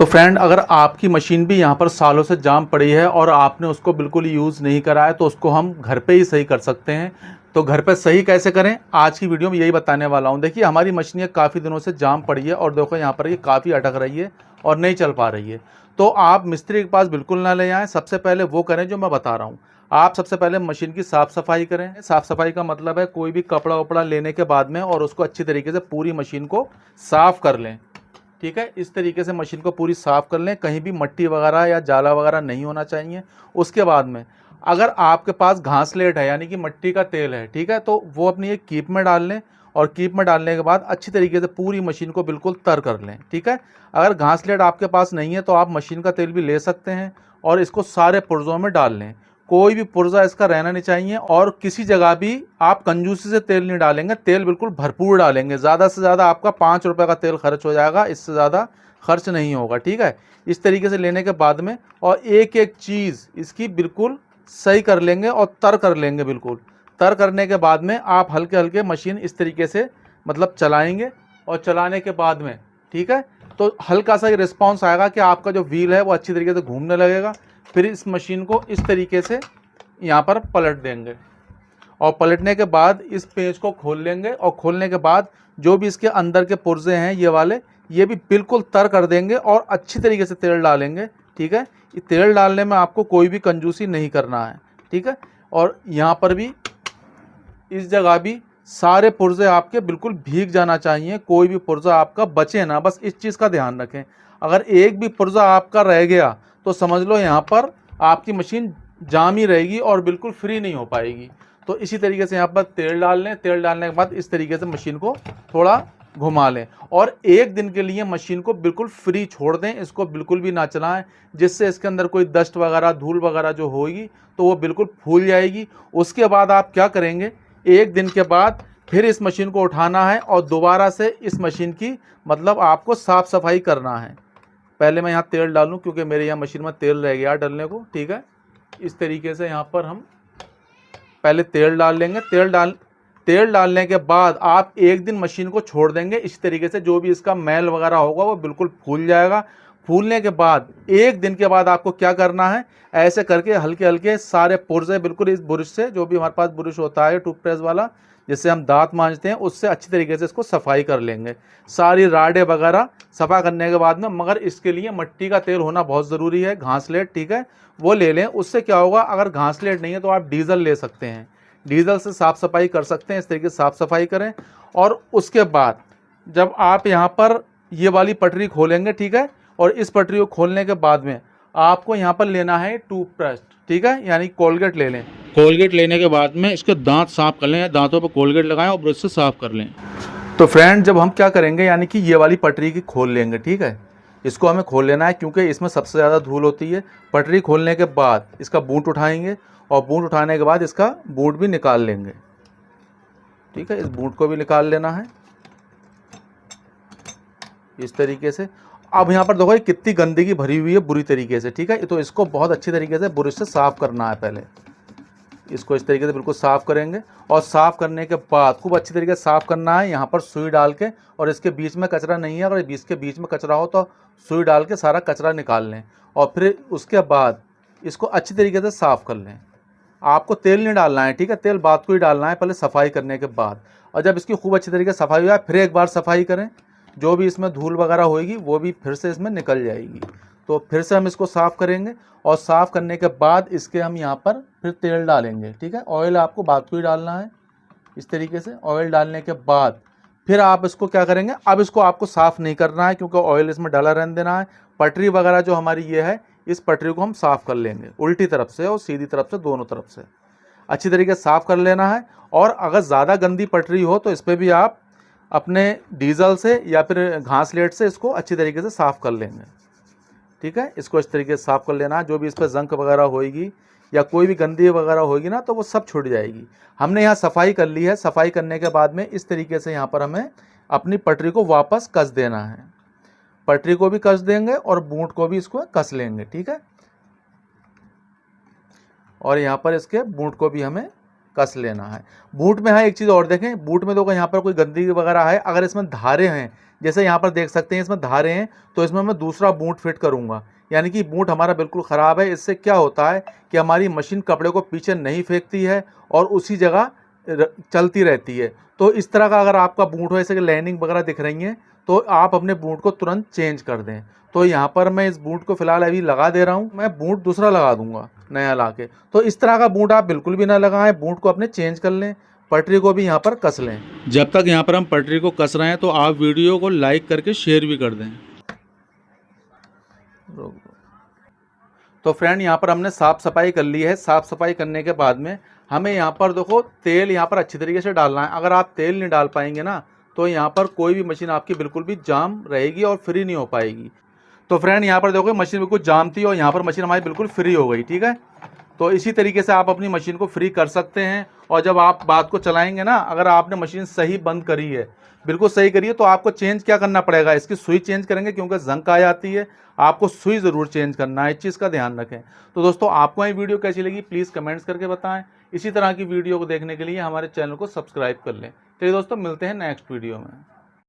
तो फ्रेंड, अगर आपकी मशीन भी यहाँ पर सालों से जाम पड़ी है और आपने उसको बिल्कुल यूज़ नहीं करा है तो उसको हम घर पे ही सही कर सकते हैं। तो घर पे सही कैसे करें, आज की वीडियो में यही बताने वाला हूँ। देखिए, हमारी मशीन काफ़ी दिनों से जाम पड़ी है और देखो यहाँ पर ये काफ़ी अटक रही है और नहीं चल पा रही है। तो आप मिस्त्री के पास बिल्कुल ना ले आएँ। सबसे पहले वो करें जो मैं बता रहा हूँ। आप सबसे पहले मशीन की साफ़ सफाई करें। साफ़ सफाई का मतलब है कोई भी कपड़ा वपड़ा लेने के बाद में और उसको अच्छी तरीके से पूरी मशीन को साफ़ कर लें। ठीक है, इस तरीके से मशीन को पूरी साफ़ कर लें, कहीं भी मट्टी वगैरह या जाला वगैरह नहीं होना चाहिए। उसके बाद में अगर आपके पास घासलेट है यानी कि मट्टी का तेल है, ठीक है, तो वो अपनी एक कीप में डाल लें और कीप में डालने के बाद अच्छी तरीके से पूरी मशीन को बिल्कुल तर कर लें। ठीक है, अगर घासलेट आपके पास नहीं है तो आप मशीन का तेल भी ले सकते हैं और इसको सारे पुर्जों में डाल लें। कोई भी पुर्जा इसका रहना नहीं चाहिए और किसी जगह भी आप कंजूसी से तेल नहीं डालेंगे, तेल बिल्कुल भरपूर डालेंगे। ज़्यादा से ज़्यादा आपका 5 रुपये का तेल खर्च हो जाएगा, इससे ज़्यादा खर्च नहीं होगा। ठीक है, इस तरीके से लेने के बाद में और एक एक चीज़ इसकी बिल्कुल सही कर लेंगे और तर कर लेंगे। बिल्कुल तर करने के बाद में आप हल्के हल्के मशीन इस तरीके से मतलब चलाएंगे और चलाने के बाद में, ठीक है, तो हल्का सा रिस्पॉन्स आएगा कि आपका जो व्हील है वो अच्छी तरीके से घूमने लगेगा। फिर इस मशीन को इस तरीके से यहाँ पर पलट देंगे और पलटने के बाद इस पेज को खोल लेंगे और खोलने के बाद जो भी इसके अंदर के पुर्जे हैं ये वाले, ये भी बिल्कुल तर कर देंगे और अच्छी तरीके से तेल डालेंगे। ठीक है, ये तेल डालने में आपको कोई भी कंजूसी नहीं करना है। ठीक है, और यहाँ पर भी इस जगह भी सारे पुर्जे आपके बिल्कुल भीग जाना चाहिए, कोई भी पुर्जा आपका बचे ना, बस इस चीज़ का ध्यान रखें। अगर एक भी पुर्जा आपका रह गया तो समझ लो यहाँ पर आपकी मशीन जाम ही रहेगी और बिल्कुल फ्री नहीं हो पाएगी। तो इसी तरीके से यहाँ पर तेल डाल लें। तेल डालने के बाद इस तरीके से मशीन को थोड़ा घुमा लें और एक दिन के लिए मशीन को बिल्कुल फ्री छोड़ दें, इसको बिल्कुल भी ना चलाएं, जिससे इसके अंदर कोई डस्ट वगैरह धूल वगैरह जो होगी तो वो बिल्कुल फूल जाएगी। उसके बाद आप क्या करेंगे, एक दिन के बाद फिर इस मशीन को उठाना है और दोबारा से इस मशीन की मतलब आपको साफ़ सफाई करना है। पहले मैं यहाँ तेल डालूँ क्योंकि मेरे यहाँ मशीन में तेल रह गया डालने को। ठीक है, इस तरीके से यहाँ पर हम पहले तेल डाल लेंगे। तेल डालने के बाद आप एक दिन मशीन को छोड़ देंगे। इस तरीके से जो भी इसका मैल वगैरह होगा वो बिल्कुल फूल जाएगा। फूलने के बाद एक दिन के बाद आपको क्या करना है, ऐसे करके हल्के हल्के सारे पुर्जे बिल्कुल इस ब्रश से, जो भी हमारे पास ब्रश होता है टूथब्रश वाला जिससे हम दांत मांजते हैं, उससे अच्छी तरीके से इसको सफाई कर लेंगे, सारी राडें वगैरह सफ़ा करने के बाद में। मगर इसके लिए मट्टी का तेल होना बहुत ज़रूरी है, घासलेट। ठीक है, वो ले लें। उससे क्या होगा, अगर घासलेट नहीं है तो आप डीजल ले सकते हैं, डीजल से साफ़ सफाई कर सकते हैं। इस तरीके से साफ़ सफाई करें और उसके बाद जब आप यहाँ पर ये वाली पटरी खोलेंगे, ठीक है, और इस पटरी को खोलने के बाद में आपको यहाँ पर लेना है टूथब्रश। ठीक है, यानी कोलगेट ले लें। कोलगेट लेने के बाद में इसके दांत साफ़ कर लें, दांतों पर कोलगेट लगाएं और ब्रश से साफ़ कर लें। तो फ्रेंड, जब हम क्या करेंगे यानी कि ये वाली पटरी की खोल लेंगे। ठीक है, इसको हमें खोल लेना है क्योंकि इसमें सबसे ज़्यादा धूल होती है। पटरी खोलने के बाद इसका बूट उठाएंगे और बूट उठाने के बाद इसका बूट भी निकाल लेंगे। ठीक है, इस बूट को भी निकाल लेना है इस तरीके से। अब यहाँ पर देखो ये कितनी गंदगी भरी हुई है बुरी तरीके से। ठीक है, तो इसको बहुत अच्छी तरीके से ब्रश से साफ़ करना है। पहले इसको इस तरीके से बिल्कुल साफ़ करेंगे और साफ़ करने के बाद खूब अच्छी तरीके से साफ़ करना है, यहाँ पर सुई डाल के। और इसके बीच में कचरा नहीं है, अगर इसके बीच में कचरा हो तो सुई डाल के सारा कचरा निकाल लें और फिर उसके बाद इसको अच्छी तरीके से साफ़ कर लें। आपको तेल नहीं डालना है, ठीक है, तेल बाद को ही डालना है पहले सफाई करने के बाद। और जब इसकी खूब अच्छी तरीके से सफाई हो जाए फिर एक बार सफाई करें, जो भी इसमें धूल वगैरह होगी वो भी फिर से इसमें निकल जाएगी। तो फिर से हम इसको साफ़ करेंगे और साफ़ करने के बाद इसके हम यहाँ पर फिर तेल डालेंगे। ठीक है, ऑयल आपको बाद को ही डालना है इस तरीके से। ऑयल डालने के बाद फिर आप इसको क्या करेंगे, अब इसको आपको साफ़ नहीं करना है क्योंकि ऑयल इसमें डाला रहने देना है। पटरी वगैरह जो हमारी ये है, इस पटरी को हम साफ़ कर लेंगे, उल्टी तरफ से और सीधी तरफ से, दोनों तरफ से अच्छी तरीके से साफ़ कर लेना है। और अगर ज़्यादा गंदी पटरी हो तो इस पर भी आप अपने डीजल से या फिर घासलेट से इसको अच्छी तरीके से साफ़ कर लेंगे। ठीक है, इसको इस तरीके से साफ़ कर लेना है। जो भी इस पर जंक वगैरह होएगी या कोई भी गंदगी वगैरह होगी ना तो वो सब छूट जाएगी। हमने यहाँ सफाई कर ली है। सफाई करने के बाद में इस तरीके से यहाँ पर हमें अपनी पटरी को वापस कस देना है। पटरी को भी कस देंगे और बूट को भी इसको कस लेंगे। ठीक है, और यहाँ पर इसके बूट को भी हमें कस लेना है। बूट में है एक चीज़ और देखें, बूट में देखो यहाँ पर कोई गंदगी वगैरह है, अगर इसमें धारे हैं, जैसे यहाँ पर देख सकते हैं इसमें धारे हैं, तो इसमें मैं दूसरा बूट फिट करूँगा, यानी कि बूट हमारा बिल्कुल ख़राब है। इससे क्या होता है कि हमारी मशीन कपड़े को पीछे नहीं फेंकती है और उसी जगह चलती रहती है। तो इस तरह का अगर आपका बूट हो, ऐसे कि लाइनिंग वगैरह दिख रही हैं, तो आप अपने बूट को तुरंत चेंज कर दें। तो यहाँ पर मैं इस बूट को फ़िलहाल अभी लगा दे रहा हूँ, मैं बूट दूसरा लगा दूँगा नया ला के। तो इस तरह का बूट आप बिल्कुल भी ना लगाएं, बूट को अपने चेंज कर लें, पटरी को भी यहाँ पर कस लें। जब तक यहाँ पर हम पटरी को कस रहे हैं तो आप वीडियो को लाइक करके शेयर भी कर दें। तो फ्रेंड यहाँ पर हमने साफ़ सफाई कर ली है। साफ़ सफाई करने के बाद में हमें यहाँ पर देखो तेल यहाँ पर अच्छी तरीके से डालना है। अगर आप तेल नहीं डाल पाएंगे ना तो यहाँ पर कोई भी मशीन आपकी बिल्कुल भी जाम रहेगी और फ्री नहीं हो पाएगी। तो फ्रेंड यहाँ पर देखो मशीन बिल्कुल जाम थी और यहाँ पर मशीन हमारी बिल्कुल फ्री हो गई, ठीक है। तो इसी तरीके से आप अपनी मशीन को फ्री कर सकते हैं। और जब आप बात को चलाएंगे ना, अगर आपने मशीन सही बंद करी है, बिल्कुल सही करिए, तो आपको चेंज क्या करना पड़ेगा, इसकी सुई चेंज करेंगे क्योंकि जंग आ जाती है, आपको सुई ज़रूर चेंज करना है, इस चीज़ का ध्यान रखें। तो दोस्तों आपको ये वीडियो कैसी लगी प्लीज़ कमेंट्स करके बताएं। इसी तरह की वीडियो को देखने के लिए हमारे चैनल को सब्सक्राइब कर लें। चलिए दोस्तों मिलते हैं नेक्स्ट वीडियो में।